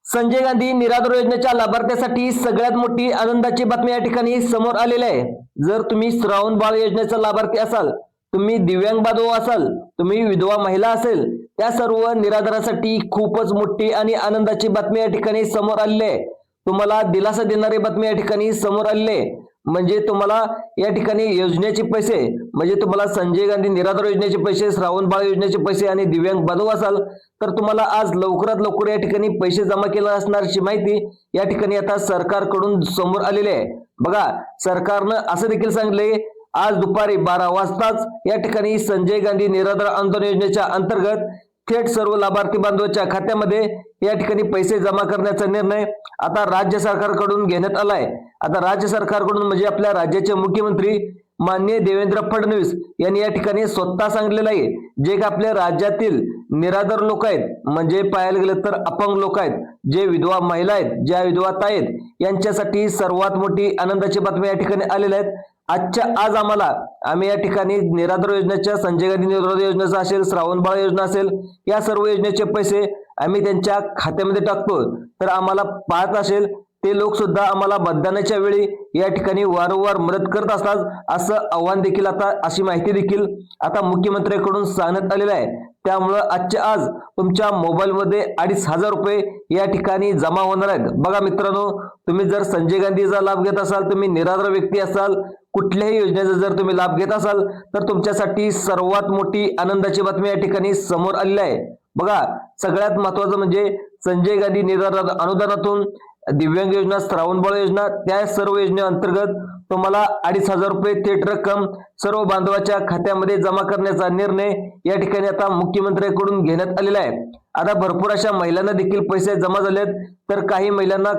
संजय गांधी निराधार योजनेच्या लाभार्थ्यासाठी सगळ्यात मोठी आनंदाची बातमी या ठिकाणी समोर आलेली आहे। जर तुम्ही श्रावण बाळ योजनेचा लाभार्थी असाल, तुम्ही दिव्यांग बांधव असाल, तुम्ही विधवा महिला असेल, त्या सर्व निराधारासाठी खूपच मोठी आणि आनंदाची बातमी या ठिकाणी समोर आलेली आहे। तुम्हाला दिलासा देणारी बातमी या ठिकाणी समोर आलेली आहे। म्हणजे तुम्हाला या ठिकाणी योजनेचे पैसे, म्हणजे तुम्हाला संजय गांधी निराधार योजनेचे पैसे, श्रावण बाळ योजनेचे पैसे आणि दिव्यांग बांधव असाल तर तुम्हाला आज लवकरात लवकर या ठिकाणी पैसे जमा केला असण्याची माहिती या ठिकाणी आता सरकारकडून समोर आलेली आहे। बघा, सरकारनं असं देखील सांगितले, आज दुपारी 12 वाजताच या ठिकाणी संजय गांधी निराधार अनुदान योजनेच्या अंतर्गत थेट सर्व लाभार्थी बांधवांच्या खात्यामध्ये या ठिकाणी पैसे जमा करण्याचा निर्णय आता राज्य सरकारकडून घेण्यात आलाय। आता राज्य सरकारकडून म्हणजे आपल्या राज्याचे मुख्यमंत्री माननीय देवेंद्र फडणवीस यांनी या ठिकाणी स्वतः सांगितलेलं आहे, जे का आपल्या राज्यातील निराधार लोक आहेत, म्हणजे पाहायला गेलं तर अपंग लोक आहेत, जे विधवा महिला आहेत, ज्या विधवा ताई आहेत, यांच्यासाठी सर्वात मोठी आनंदाची बातमी या ठिकाणी आलेल्या आहेत। आजच्या आज आम्ही या ठिकाणी निराधार योजनेच्या, संजय गांधी निराधार योजनेचा असेल, श्रावण बाळ योजना असेल, या सर्व योजनेचे पैसे आम्ही त्यांच्या खात्यामध्ये टाकतो। तर आम्हाला पाहत असेल ते लोक सुद्धा आम्हाला मतदानाच्या वेळी या ठिकाणी वारंवार मदत करत असतात, असं आव्हान देखील आता, अशी माहिती देखील आता मुख्यमंत्र्यांकडून सांगण्यात आलेलं आहे। त्यामुळे आजच्या आज तुमच्या मोबाईलमध्ये 2,500 रुपये या ठिकाणी जमा होणार आहेत। बघा मित्रांनो, तुम्ही जर संजय गांधीचा लाभ घेत असाल, तुम्ही निराधार व्यक्ती असाल, कुठल्याही योजनेचा जर तुम्ही लाभ घेत असाल तर तुमच्यासाठी सर्वात मोठी आनंदाची बातमी या ठिकाणी समोर आलेली आहे। बघा, सगळ्यात महत्त्वाचं म्हणजे संजय गांधी निराधार अनुदानातून दिव्यांग योजना, श्रावण बाळ योजना, त्या सर्व योजनेअंतर्गत तुम्हाला 2,500 रुपये थेट रक्कम सर्व बांधवाच्या खात्यामध्ये जमा करण्याचा निर्णय या ठिकाणी आता मुख्यमंत्र्यांकडून घेण्यात आलेला आहे। आता भरपूर अशा महिलांना देखील पैसे जमा झालेत, तर काही महिलांना,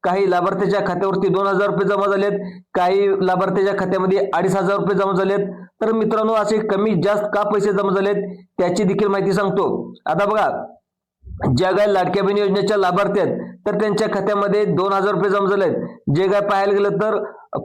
काही लाभार्थ्याच्या खात्यावरती 2,000 रुपये जमा झालेत, काही लाभार्थ्याच्या खात्यामध्ये 2,500 रुपये जमा झालेत। तर मित्रांनो, असे कमी जास्त का पैसे जमा झालेत त्याची देखील माहिती सांगतो। आता बघा, ज्या काय लाडक्या बहीण योजनेच्या लाभार्थी आहेत तर त्यांच्या खात्यामध्ये 2,000 रुपये जमा झालेत। जे काय पाहायला गेलं तर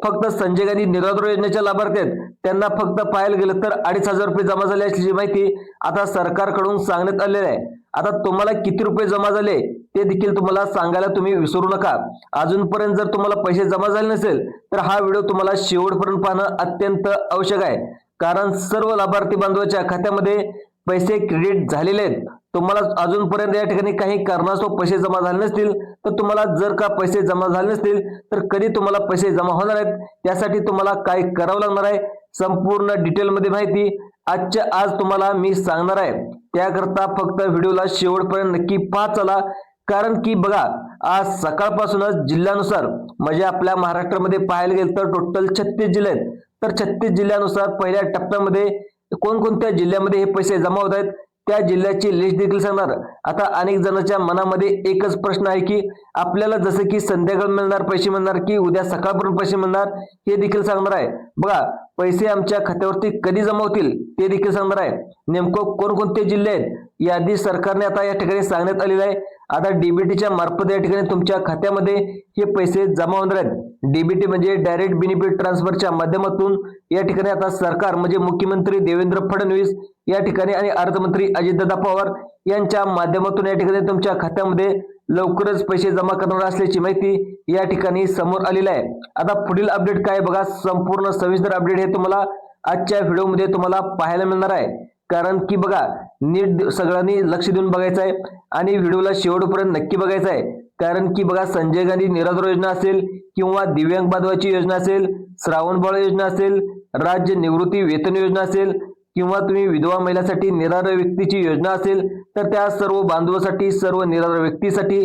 फक्त संजय गांधी निराधार योजनेच्या लाभार्थी आहेत त्यांना फक्त पाहायला गेलं तर 2,500 रुपये जमा झाले असल्याची माहिती आता सरकारकडून सांगण्यात आलेली आहे। आता तुम्हाला किती रुपये जमा झाले ते देखील तुम्हाला सांगायला तुम्ही विसरू नका। अजूनपर्यंत जर तुम्हाला पैसे जमा झाले नसेल तर हा व्हिडिओ तुम्हाला शेवटपर्यंत पाहणं अत्यंत आवश्यक आहे, कारण सर्व लाभार्थी बांधवाच्या खात्यामध्ये पैसे क्रेडिट झालेले आहेत। तुम्हाला अजूनपर्यंत या ठिकाणी काही कारणास्तव पैसे जमा झाले नसतील तर तुम्हाला जर का पैसे जमा झाले नसतील तर कधी तुम्हाला पैसे जमा होणार आहेत, त्यासाठी तुम्हाला काय करावं लागणार आहे, संपूर्ण डिटेलमध्ये माहिती आजच्या आज तुम्हाला मी सांगणार आहे। त्याकरता फक्त व्हिडिओला शेवटपर्यंत नक्की पाहत चला, कारण की बघा, आज सकाळपासूनच जिल्ह्यानुसार, म्हणजे आपल्या महाराष्ट्रामध्ये पाहायला गेलं तर टोटल 36 जिल्हे आहेत, तर 36 जिल्ह्यानुसार पहिल्या टप्प्यामध्ये कोणकोणत्या जिल्ह्यामध्ये हे पैसे जमा होत आहेत त्या जिल्ह्याची लिस्ट देखील सांगणार। आता अनेक जणांच्या मनामध्ये एकच प्रश्न आहे की आपल्याला जसं की संध्याकाळ मिळणार पैसे मिळणार की उद्या सकाळपर्यंत पैसे मिळणार, हे देखील सांगणार आहे। बघा, पैसे आमच्या खात्यावरती कधी जमा होतील ते देखील सांगणार आहे। नेमकं कोणकोणते जिल्हे आहेत यादी सरकारने आता या ठिकाणी सांगण्यात आलेलं आहे। आता डीबीटीच्या मार्फत या ठिकाणी तुमच्या खात्यामध्ये हे पैसे जमा होणार आहेत। डीबीटी म्हणजे डायरेक्ट बेनिफिट ट्रान्सफरच्या माध्यमातून या ठिकाणी आता सरकार म्हणजे मुख्यमंत्री देवेंद्र फडणवीस या ठिकाणी आणि अर्थमंत्री अजितदादा पवार यांच्या माध्यमातून या ठिकाणी तुमच्या खात्यामध्ये लवकरच पैसे जमा करणार असल्याची माहिती या ठिकाणी समोर आलेली आहे। आता पुढील अपडेट काय बघा, संपूर्ण सविस्तर अपडेट हे तुम्हाला आजच्या व्हिडिओमध्ये तुम्हाला पाहायला मिळणार आहे। कारण की बघा, नीट सगळ्यांनी लक्ष देऊन बघायचं आहे आणि व्हिडिओला शेवटपर्यंत नक्की बघायचं आहे। कारण की बघा, संजय गांधी निराधार योजना असेल किंवा दिव्यांग बांधवाची योजना असेल, श्रावण बाळ योजना असेल, राज्य निवृत्ती वेतन योजना असेल किंवा तुम्ही विधवा महिलांसाठी निराधार व्यक्तीची योजना असेल, तर त्या सर्व बांधवासाठी, सर्व निराधार व्यक्तीसाठी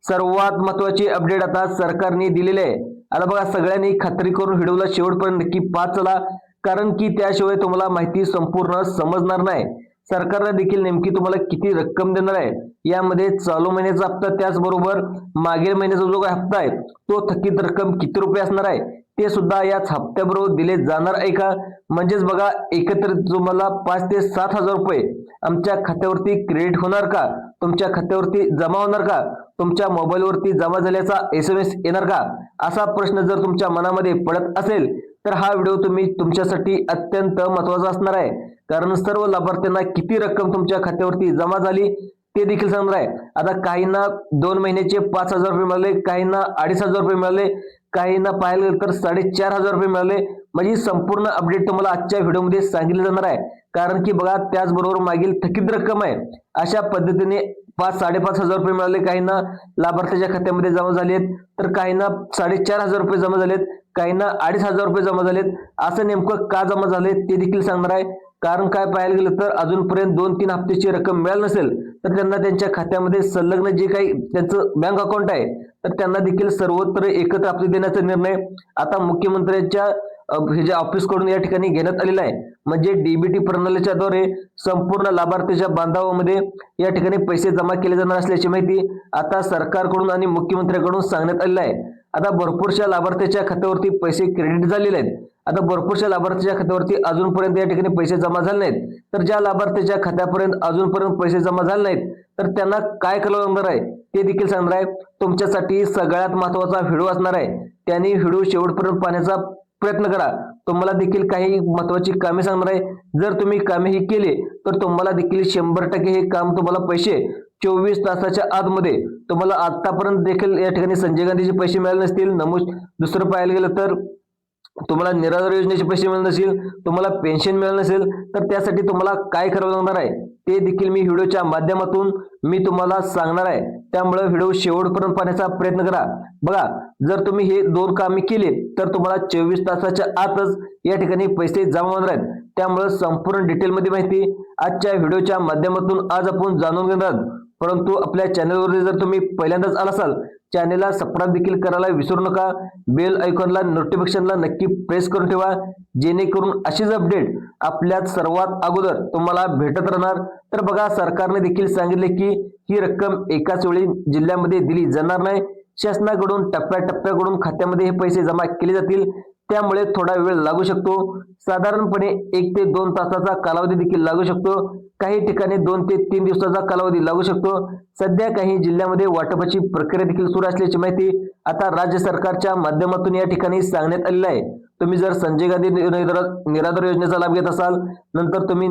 सर्वात महत्त्वाची अपडेट आता सरकारने दिलेले आहे। आता बघा, सगळ्यांनी खात्री करून व्हिडिओला शेवटपर्यंत नक्की पाहत चला, कारण की त्याशिवाय तुम्हाला माहिती संपूर्ण समजणार नाही। सरकारने देखील नेमकी तुम्हाला किती रक्कम देणार आहे, यामध्ये चालू महिन्याचा हप्ता, त्याचबरोबर मागील महिन्याचा जो काही हप्ता आहे तो थकीत रक्कम किती रुपये असणार आहे ते सुद्धा याच हप्त्याबरोबर दिले जाणार आहे का। म्हणजेच बघा, एकत्रित तुम्हाला 5,000 ते 7,000 रुपये आमच्या खात्यावरती क्रेडिट होणार का, तुमच्या खात्यावरती जमा होणार का, तुमच्या मोबाईलवरती जमा झाल्याचा SMS येणार का, असा प्रश्न जर तुमच्या मनामध्ये पडत असेल तर हा व्हिडिओ तुमच्यासाठी अत्यंत महत्त्वाचा असणार आहे। कारण सर्व लाभार्थ्यांना किती रक्कम तुमच्या खात्यावरती जमा झाली ते देखील सांगणार आहे. आता काहींना 2 महिन्याचे 5,000 रुपये मिळाले, काहींना 2,500 रुपये मिळाले, काहींना पाहायला गेलं तर 4,500 रुपये मिळाले. म्हणजे संपूर्ण अपडेट तुम्हाला आजच्या व्हिडिओमध्ये सांगितलं जाणार आहे. कारण की बघा, त्याचबरोबर मागील थकीत रक्कम आहे, अशा पद्धतीने 5,500 रुपये मिळाले, काहींना लाभार्थ्याच्या खात्यामध्ये जमा झालेत, तर काहींना 4,500 रुपये जमा झालेत, काहींना 2,500 रुपये जमा झालेत. असं नेमकं का जमा झाले ते देखील सांगणार आहे. कारण काय पाहायला गेलं तर अजूनपर्यंत 2-3 हप्त्याची रक्कम मिळाली नसेल तर त्यांना त्यांच्या खात्यामध्ये संलग्न जे काही त्यांचं बँक अकाउंट आहे तर त्यांना देखील सर्वत्र एकत्र हप्ते देण्याचा निर्णय आता मुख्यमंत्र्यांच्या हे जे ऑफिस कडून या ठिकाणी घेण्यात आलेला आहे. म्हणजे डीबीटी प्रणालीच्या द्वारे संपूर्ण लाभार्थीच्या बांधावामध्ये या ठिकाणी पैसे जमा केले जाणार असल्याची माहिती आता सरकारकडून आणि मुख्यमंत्र्यांकडून सांगण्यात आलेलं आहे. आता भरपूरशा लाभार्थ्याच्या खात्यावरती पैसे क्रेडिट झालेले आहेत. आता भरपूरशा लाभार्थीच्या खात्यावरती अजूनपर्यंत या ठिकाणी पैसे जमा झाले नाहीत. तर ज्या लाभार्थीच्या खात्यापर्यंत अजूनपर्यंत पैसे जमा झाले नाहीत तर त्यांना काय करावं लागणार आहे ते देखील सांगणार आहे. तुमच्यासाठी सगळ्यात महत्त्वाचा व्हिडिओ असणार आहे. त्यांनी व्हिडिओ शेवटपर्यंत पाहण्याचा प्रयत्न करा. तुम्हाला देखील काही महत्त्वाची कामे सांगणार आहे. जर तुम्ही कामे ही केली तर तुम्हाला देखील 100% हे काम तुम्हाला पैसे 24 तासाच्या आतमध्ये तुम्हाला आतापर्यंत देखील या ठिकाणी संजय गांधीचे पैसे मिळाले नसतील. दुसरं पाहायला गेलं तर तुम्हाला निराधार योजनेचे पैसे मिळाले नसेल, तुम्हाला पेन्शन मिळालं नसेल, तर त्यासाठी तुम्हाला काय करावं लागणार आहे ते देखील मी व्हिडिओच्या माध्यमातून मी तुम्हाला सांगणार आहे. त्यामुळे व्हिडिओ शेवटपर्यंत पाहण्याचा प्रयत्न करा. बघा, जर तुम्ही हे 2 कामे केली तर तुम्हाला 24 तासाच्या आतच या ठिकाणी पैसे जमा होणार आहेत. त्यामुळे संपूर्ण डिटेलमध्ये माहिती आजच्या व्हिडिओच्या माध्यमातून आज आपण जाणून घेणार आहोत. परंतु आपल्या चॅनलवर जर तुम्ही पहिल्यांदाच आला असाल, चॅनलला सबस्क्राइब देखील करायला विसरू नका. बेल आयकॉनला नोटिफिकेशनला नक्की प्रेस करून ठेवा, जेणेकरून अशीच अपडेट आपल्या सर्वात अगोदर तुम्हाला भेटत राहणार. तर बघा, सरकारने देखील सांगितले की ही रक्कम एकाच वेळी जिल्ह्यामध्ये दिली जाणार नाही. शासनाकडून टप्प्याटप्प्याकडून खात्यामध्ये हे पैसे जमा केले जातील. त्यामुळे थोडा वेळ लागू शकतो. साधारणपणे 1 ते 2 तासाचा कालावधी देखील लागू शकतो. काही ठिकाणी 2 ते 3 दिवसाचा कालावधी लागू शकतो. सध्या काही जिल्ह्यामध्ये वाटपाची प्रक्रिया देखील सुरू असल्याची माहिती आता राज्य सरकारच्या माध्यमातून या ठिकाणी सांगण्यात आलेली आहे. तुम्ही जर संजय गांधी निराधार योजनेचा लाभ घेत असाल, नंतर तुम्ही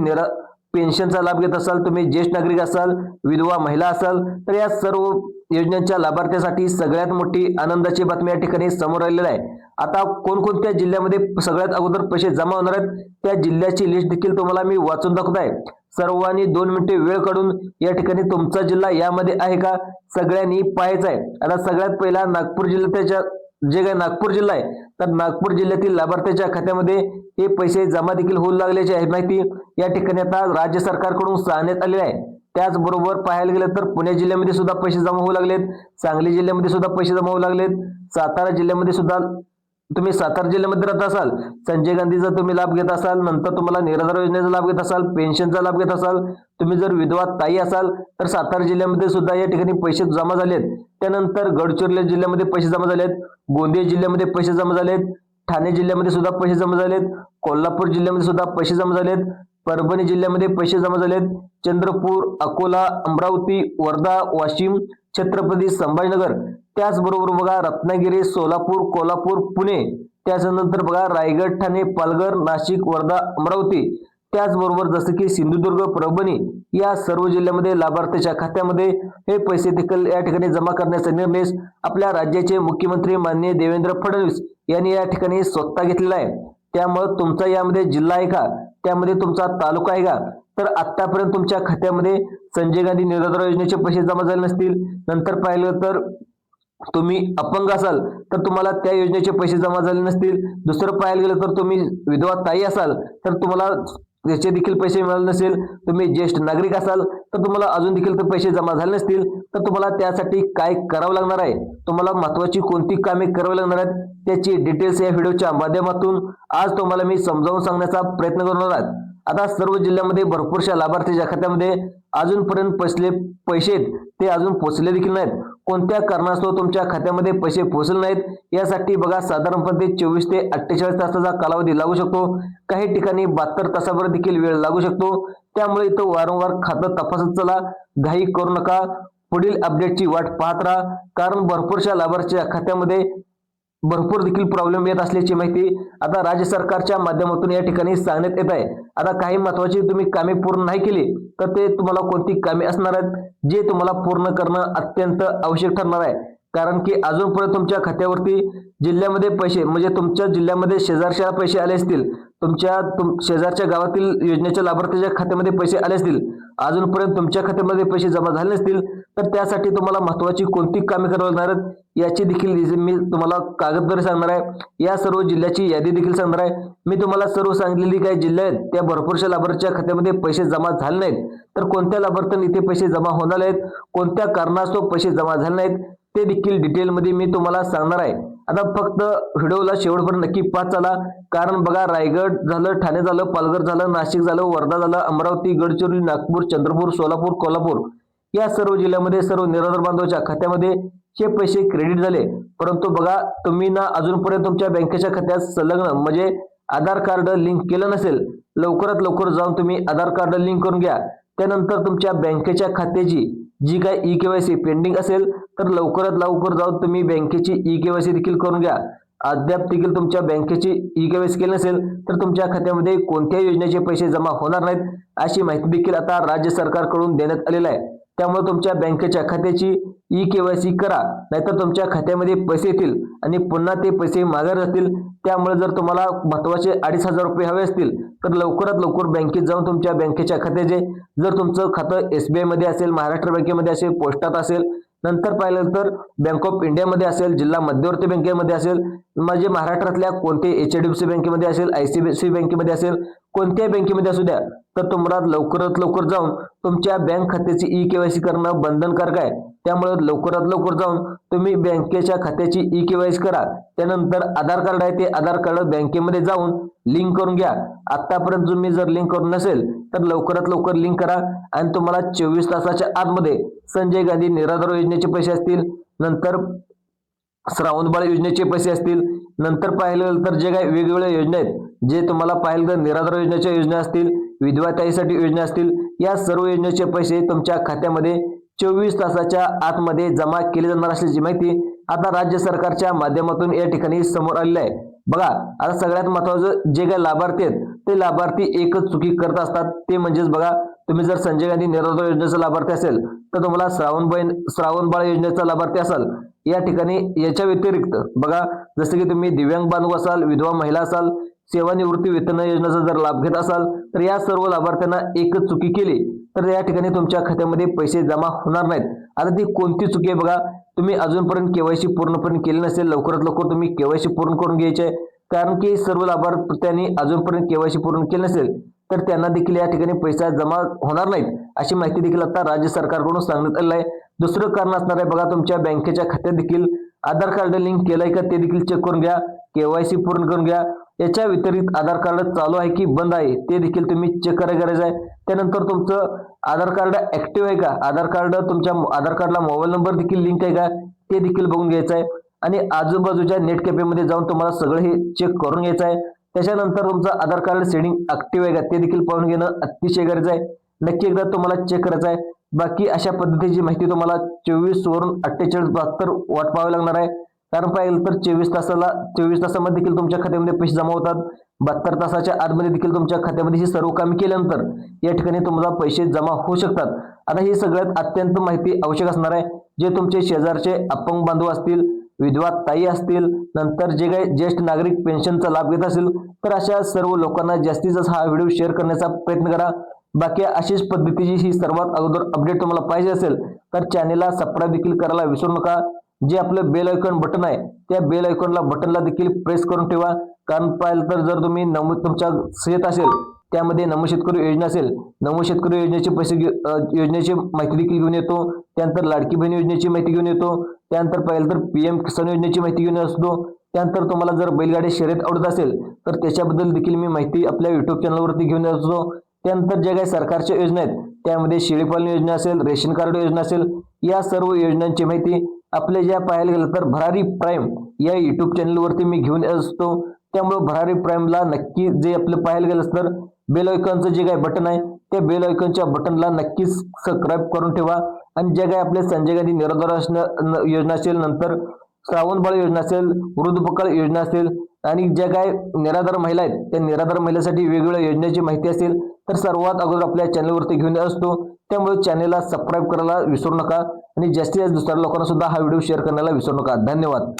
पेन्शनचा लाभ घेत असाल, तुम्ही ज्येष्ठ नागरिक असाल, विधवा महिला असाल, तर या सर्व योजनांच्या लाभार्थ्यासाठी सगळ्यात मोठी आनंदाची बातमी या ठिकाणी समोर आलेली आहे. आता कोणकोणत्या जिल्ह्यामध्ये सगळ्यात अगोदर पैसे जमा होणार आहेत त्या जिल्ह्याची लिस्ट देखील तुम्हाला मी वाचून दाखवत आहे. सर्वांनी 2 मिनिटे वेळ काढून या ठिकाणी तुमचा जिल्हा यामध्ये आहे का सगळ्यांनी पाहायचं आहे. आता सगळ्यात पहिला नागपूर जिल्ह्याच्या जे काही नागपूर जिल्हा आहे तर नागपूर जिल्ह्यातील लाभार्थ्याच्या खात्यामध्ये हे पैसे जमा देखील होऊ लागल्याची आहे माहिती या ठिकाणी आता राज्य सरकारकडून सांगण्यात आलेली आहे. त्याचबरोबर पाहायला गेलं तर पुणे जिल्ह्यामध्ये सुद्धा पैसे जमा होऊ लागलेत, सांगली जिल्ह्यामध्ये सुद्धा पैसे जमा होऊ लागलेत, सातारा जिल्ह्यामध्ये सुद्धा तुम्ही सातारा जिल्ह्यामध्ये राहत असाल, संजय गांधीचा तुम्ही लाभ घेत असाल, नंतर तुम्हाला निराधार योजनेचा लाभ घेत असाल, पेन्शनचा लाभ घेत असाल, तुम्ही जर विधवा ताई असाल तर सातारा जिल्ह्यामध्ये सुद्धा या ठिकाणी पैसे जमा झालेत. त्यानंतर गडचिरोली जिल्ह्यामध्ये पैसे जमा झालेत, गोंदिया जिल्ह्यामध्ये पैसे जमा झालेत, ठाणे जिल्ह्यामध्ये सुद्धा पैसे जमा झालेत, कोल्हापूर जिल्ह्यामध्ये सुद्धा पैसे जमा झालेत, परभणी जिल्ह्यामध्ये पैसे जमा झालेत, चंद्रपूर, अकोला, अमरावती, वर्धा, वाशिम, छत्रपती संभाजीनगर, त्याचबरोबर बघा रत्नागिरी, सोलापूर, कोल्हापूर, पुणे, त्याच्यानंतर बघा रायगड, ठाणे, पालघर, नाशिक, वर्धा, अमरावती, त्याचबरोबर जसं की सिंधुदुर्ग, परभणी या सर्व जिल्ह्यामध्ये लाभार्थ्याच्या खात्यामध्ये हे पैसे देखील या ठिकाणी जमा करण्याचा निर्णय आपल्या राज्याचे मुख्यमंत्री माननीय देवेंद्र फडणवीस यांनी या ठिकाणी स्वतः घेतलेला आहे. त्यामुळे तुमचा यामध्ये जिल्हा आहे का, त्यामध्ये तुमचा तालुका आहे का, तर आतापर्यंत तुमच्या खात्यामध्ये संजय गांधी निराधार योजनेचे पैसे जमा झाले नसतील, नंतर पाहिलं तर तुम्ही अपंग असाल तर तुम्हाला त्या योजनेचे पैसे जमा झाले नसतील, दुसरं पाहायला गेलं तर तुम्ही विधवा ताई असाल तर तुम्हाला त्याचे देखील पैसे मिळाले नसेल, तुम्ही ज्येष्ठ नागरिक असाल तर तुम्हाला अजून देखील ते पैसे जमा झाले नसतील, तर तुम्हाला त्यासाठी काय करावं लागणार आहे, तुम्हाला महत्त्वाची कोणती कामे करावी लागणार आहेत त्याची डिटेल्स या व्हिडिओच्या माध्यमातून आज तुम्हाला मी समजावून सांगण्याचा प्रयत्न करणार आहे. आता सर्व जिल्ह्यामध्ये भरपूरशा लाभार्थीच्या खात्यामध्ये अजूनपर्यंत पैसे ते अजून पोहोचले देखील नाहीत. कोणत्या कारणास्तव तुमच्या खात्यामध्ये पैसे पोहोचले नाहीत यासाठी बघा साधारणपणे 24 ते 48 तासाचा कालावधी लागू शकतो. काही ठिकाणी 72 तासाभर देखील वेळ लागू शकतो. त्यामुळे इथं वारंवार खातं तपासत चला, घाई करू नका, पुढील अपडेटची वाट पाहत राहा. कारण भरपूरशा लाभार्थीच्या खात्यामध्ये भरपूर देखील प्रॉब्लेम येत असल्याची माहिती आता राज्य सरकारच्या माध्यमातून या ठिकाणी सांगण्यात येत आहे. आता काही महत्वाची तुम्ही कामे पूर्ण नाही केली तर ते तुम्हाला कोणती कामे असणार आहेत जे तुम्हाला पूर्ण करणं अत्यंत आवश्यक ठरणार आहे. कारण की अजूनपर्यंत तुमच्या खात्यावरती जिल्ह्यामध्ये पैसे म्हणजे तुमच्या जिल्ह्यामध्ये शेजारच्या पैसे आले असतील, शेजारच्या गावातील योजनेच्या लाभार्थीच्या खात्यामध्ये पैसे आले असतील, अजूनपर्यंत तुमच्या खात्यामध्ये पैसे जमा झाले नसतील तर त्यासाठी तुम्हाला महत्वाची कोणती कामे करावी लागणार आहेत याची देखील मी तुम्हाला कागदपत्रे सांगणार आहे. या सर्व जिल्ह्याची यादी देखील सांगणार आहे. मी तुम्हाला सर्व सांगितलेली काही जिल्हे आहेत त्या भरपूरशा लाभार्थीच्या खात्यामध्ये पैसे जमा झाले नाहीत तर कोणत्या लाभार्थ्यांनी इथे पैसे जमा होणार आहेत, कोणत्या कारणास्तव पैसे जमा झाले नाहीत ते देखील डिटेलमध्ये मी तुम्हाला सांगणार आहे. आता फक्त व्हिडिओला शेवटपर्यंत नक्की पाहत चला. कारण बघा, रायगड झालं, ठाणे झालं, पालघर झालं, नाशिक झालं, वर्धा झालं, अमरावती, गडचिरोली, नागपूर, चंद्रपूर, सोलापूर, कोल्हापूर या सर्व जिल्ह्यामध्ये सर्व निराधार बांधवाच्या खात्यामध्ये चे पैसे क्रेडिट झाले. परंतु बघा, तुम्ही ना अजूनपर्यंत तुमच्या बँकेच्या खात्यात संलग्न म्हणजे आधार कार्ड लिंक केलं नसेल, लवकरात लवकर जाऊन तुम्ही आधार कार्ड लिंक करून घ्या. त्यानंतर तुमच्या बँकेच्या खात्याची जी काय ई-केवायसी पेंडिंग असेल तर लवकरात लवकर जाऊन तुम्ही बँकेची ई-केवायसी देखील करून घ्या. अद्याप देखील तुमच्या बँकेची ई-केवायसी केली नसेल तर तुमच्या खात्यामध्ये कोणत्याही योजनेचे पैसे जमा होणार नाहीत अशी माहिती देखील आता राज्य सरकारकडून देण्यात आलेली आहे. त्यामुळे तुमच्या बँकेच्या खात्याची ई-केवायसी करा, नाहीतर तुमच्या खात्यामध्ये पैसे येतील आणि पुन्हा ते पैसे माघार जातील. त्यामुळे जर तुम्हाला महत्वाचे 2,500 रुपये हवे असतील तर लवकरात लवकर बँकेत जाऊन तुमच्या बँकेच्या खात्याचे, जर तुमचं खातं SBI मध्ये असेल, महाराष्ट्र बँकेमध्ये असेल, पोस्टात असेल, नंतर पाहिलं तर बँक ऑफ इंडियामध्ये असेल, जिल्हा मध्यवर्ती बँकेमध्ये असेल, म्हणजे महाराष्ट्रातल्या कोणते HDFC बँकेमध्ये असेल, ICICI बँकेमध्ये असेल, कोणत्याही बँकेमध्ये असू द्या, तर तुम्हाला लवकरात लवकर जाऊन तुमच्या बँक खात्याची ई-केवायसी करणं बंधनकारक आहे. त्यामुळे लवकरात लवकर जाऊन तुम्ही बँकेच्या खात्याची ई-केवायसी करा. त्यानंतर आधार कार्ड आहे ते आधार कार्ड बँकेमध्ये जाऊन लिंक करून घ्या. आतापर्यंत तुम्ही जर लिंक करून नसेल तर लवकरात लवकर लिंक करा आणि तुम्हाला 24 तासाच्या आतमध्ये संजय गांधी निराधार योजनेचे पैसे असतील, नंतर श्रावणबाळ योजनेचे पैसे असतील, नंतर पाहिलं तर जे काही वेगवेगळ्या योजना आहेत, जे तुम्हाला पाहिलं तर निराधार योजनेच्या योजना असतील, विधवा ताईसाठी योजना असतील, या सर्व योजनेचे पैसे तुमच्या खात्यामध्ये 24 तासाच्या आतमध्ये जमा केले जाणार असल्याची माहिती आता राज्य सरकारच्या माध्यमातून या ठिकाणी समोर आलेली आहे. बघा, आता सगळ्यात महत्वाचं जे काही लाभार्थी आहेत ते लाभार्थी एकच चुकी करत असतात, ते म्हणजेच बघा, तुम्ही जर संजय गांधी निराधार योजनेचा लाभार्थी असेल तर तुम्हाला श्रावणबाळ योजनेचा लाभार्थी असाल, या ठिकाणी याच्या व्यतिरिक्त बघा, जसं की तुम्ही दिव्यांग बांधव असाल, विधवा महिला असाल, सेवानिवृत्ती वेतन योजनेचा जर लाभ घेत असाल तर या सर्व लाभार्थ्यांना एकच चुकी केली तर या ठिकाणी तुमच्या खात्यामध्ये पैसे जमा होणार नाहीत. आता ती कोणती चुकी आहे बघा, तुम्ही अजूनपर्यंत केवायसी पूर्णपणे केली नसेल, लवकरात लवकर तुम्ही केवायसी पूर्ण करून घ्यायची आहे. कारण की सर्व लाभार्थ्यांनी अजूनपर्यंत केवायसी पूर्ण केली नसेल तर त्यांना देखील या ठिकाणी पैसा जमा होणार नाहीत अशी माहिती देखील आता राज्य सरकारकडून सांगण्यात आलेलं आहे. दुसरं कारण असणार आहे बघा, तुमच्या बँकेच्या खात्यात देखील आधार कार्ड लिंक केलंय का ते देखील चेक करून घ्या, केवायसी पूर्ण करून घ्या. याच्या व्यतिरिक्त आधार कार्ड चालू आहे की बंद आहे ते देखील तुम्ही चेक करायला गरज आहे. त्यानंतर तुमचं आधार कार्ड ऍक्टिव्ह आहे का, तुमच्या आधार कार्डला मोबाईल नंबर देखील लिंक आहे का ते देखील बघून घ्यायचं आहे. आणि आजूबाजूच्या नेट कॅफेमध्ये जाऊन तुम्हाला सगळं हे चेक करून घ्यायचं आहे. त्याच्यानंतर तुमचं आधार कार्ड सेटिंग ऍक्टिव्ह आहे का ते देखील पाहून घेणं अतिशय गरजेचं आहे. नक्की एकदा तुम्हाला चेक करायचं आहे. बाकी अशा पद्धतीची माहिती तुम्हाला 24 वरून 48-72 वाट पाहावी लागणार आहे. कारण पाहिलं तर 24 तासामध्ये देखील तुमच्या खात्यामध्ये पैसे जमा होतात. 72 तासाच्या आतमध्ये देखील तुमच्या खात्यामध्ये ही सर्व कामे केल्यानंतर या ठिकाणी तुम्हाला पैसे जमा होऊ शकतात. आता ही सगळ्यात अत्यंत माहिती आवश्यक असणार आहे. जे तुमचे शेजारचे अपंग बांधव असतील, विधवा ताई असतील, नंतर जे काही ज्येष्ठ नागरिक पेन्शनचा लाभ घेत असेल तर अशा सर्व लोकांना जास्तीत जास्त हा व्हिडिओ शेअर करण्याचा प्रयत्न करा. बाकी अशीच पद्धतीची ही सर्वात अगोदर अपडेट तुम्हाला पाहिजे असेल तर चॅनेलला सबस्क्राईब देखील करायला विसरू नका. जे आपलं बेल आयकॉन बटन आहे त्या बेल आयकॉनला बटनला देखील प्रेस करून ठेवा. कारण पाहिलं तर जर तुम्ही तुमच्या शेत असेल त्यामध्ये नमो शेतकरी योजना असेल, नमो शेतकरी योजनेचे पैसे योजनेची माहिती देखील घेऊन येतो. त्यानंतर लाडकी बहीण योजनेची माहिती घेऊन येतो. त्यानंतर पाहिलं तर PM किसान योजनेची माहिती घेऊन असतो. त्यानंतर तुम्हाला जर बैलगाडी शर्यत आवडत असेल तर त्याच्याबद्दल देखील मी माहिती आपल्या YouTube चॅनलवरती घेऊन येत असतो. त्यानंतर ज्या काही सरकारच्या योजना आहेत त्यामध्ये शेळीपालन योजना असेल, रेशन कार्ड योजना असेल, या सर्व योजनांची माहिती आपल्या ज्या पाहायला गेलं तर भरारी प्राईम या YouTube चॅनलवरती मी घेऊन येत असतो. त्यामुळे भरारी प्राईमला नक्की जे आपलं पाहायला गेलं तर बेल आयकॉनचं जे काही बटन आहे त्या बेल आयकॉनच्या बटनला नक्कीच सबस्क्राईब करून ठेवा. आणि जे काही आपले संजय गांधी निराधार योजना असेल, नंतर श्रावण बाळ योजना असेल, वृद्धपकाळ योजना असेल आणि ज्या काय निराधार महिला आहेत त्या निराधार महिलांसाठी वेगवेगळ्या योजनेची माहिती असेल तर सर्वात अगोदर आपल्या चॅनलवरती घेऊन येत असतो. त्यामुळे चॅनलला सबस्क्राईब करायला विसरू नका आणि जास्तीत जास्त दुसऱ्या लोकांना सुद्धा हा व्हिडिओ शेअर करण्याला विसरू नका. धन्यवाद.